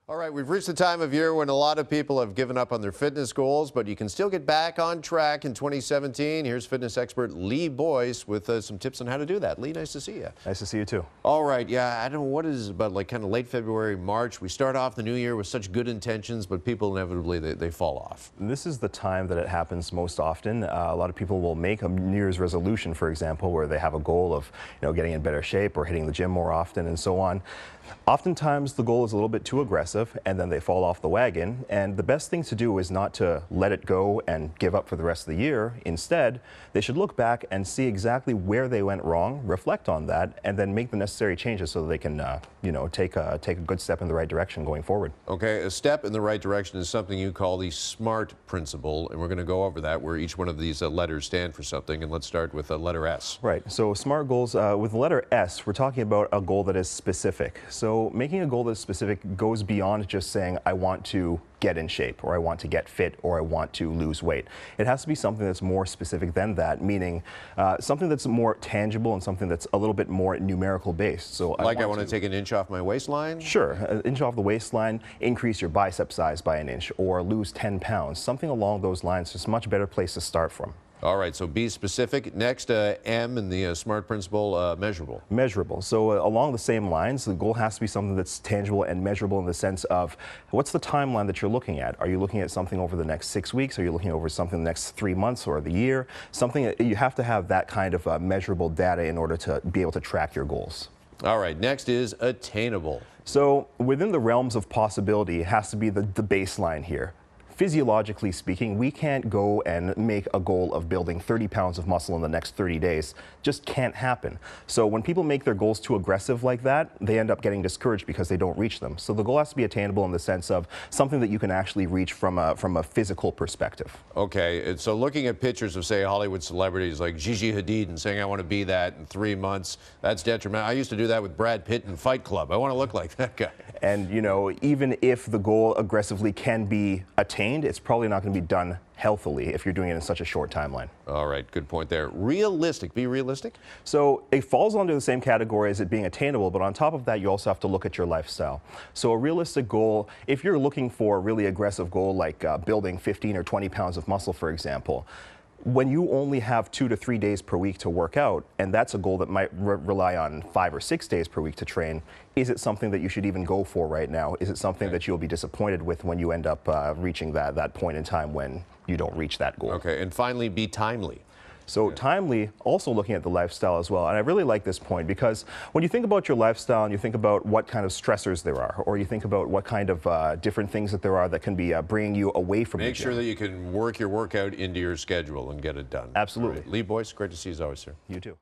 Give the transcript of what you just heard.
All right, we've reached the time of year when a lot of people have given up on their fitness goals, but you can still get back on track in 2017. Here's fitness expert Lee Boyce with some tips on how to do that. Lee, nice to see you. Nice to see you too. All right, yeah, I don't know what it is about, like kind of late February, March. We start off the new year with such good intentions, but people inevitably, they fall off. This is the time that it happens most often. A lot of people will make a New Year's resolution, for example, where they have a goal of getting in better shape or hitting the gym more often and so on. Oftentimes the goal is a little bit too aggressive and then they fall off the wagon, and the best thing to do is not to let it go and give up for the rest of the year. Instead, they should look back and see exactly where they went wrong, reflect on that, and then make the necessary changes so that they can take a good step in the right direction going forward. Okay, a step in the right direction is something you call the SMART principle, and we're going to go over that, where each one of these letters stand for something, and let's start with letter S. Right, so SMART goals, with the letter S, we're talking about a goal that is specific. So making a goal that's specific goes beyond just saying, I want to get in shape, or I want to get fit, or I want to lose weight. It has to be something that's more specific than that, meaning something that's more tangible and something that's a little bit more numerical based. So I want to take an inch off my waistline? Sure, an inch off the waistline, increase your bicep size by an inch, or lose 10 pounds. Something along those lines is a much better place to start from. All right, so be specific. Next, M in the SMART principle, measurable. Measurable. So along the same lines, the goal has to be something that's tangible and measurable in the sense of what's the timeline that you're looking at? Are you looking at something over the next 6 weeks? Are you looking over something the next 3 months or the year? Something you have to have that kind of measurable data in order to be able to track your goals. All right, next is attainable. So within the realms of possibility, it has to be the baseline here. Physiologically speaking, we can't go and make a goal of building 30 pounds of muscle in the next 30 days. Just can't happen. So when people make their goals too aggressive like that, they end up getting discouraged because they don't reach them. So the goal has to be attainable in the sense of something that you can actually reach from a physical perspective. Okay, so looking at pictures of, say, Hollywood celebrities like Gigi Hadid and saying, I want to be that in 3 months, that's detrimental. I used to do that with Brad Pitt in Fight Club. I want to look like that guy. And, even if the goal aggressively can be attained, it's probably not going to be done healthily if you're doing it in such a short timeline. All right, good point there. Realistic, be realistic? So it falls under the same category as it being attainable, but on top of that, you also have to look at your lifestyle. So a realistic goal, if you're looking for a really aggressive goal like building 15 or 20 pounds of muscle, for example, when you only have 2 to 3 days per week to work out, and that's a goal that might rely on 5 or 6 days per week to train, is it something that you should even go for right now? Is it something that you'll be disappointed with when you end up reaching that point in time when you don't reach that goal? Okay, and finally, be timely. So timely, also looking at the lifestyle as well. And I really like this point because when you think about your lifestyle and you think about what kind of stressors there are, or you think about what kind of different things that there are that can be bringing you away from Make sure that you can work your workout into your schedule and get it done. Absolutely. Right. Lee Boyce, great to see you as always, sir. You too.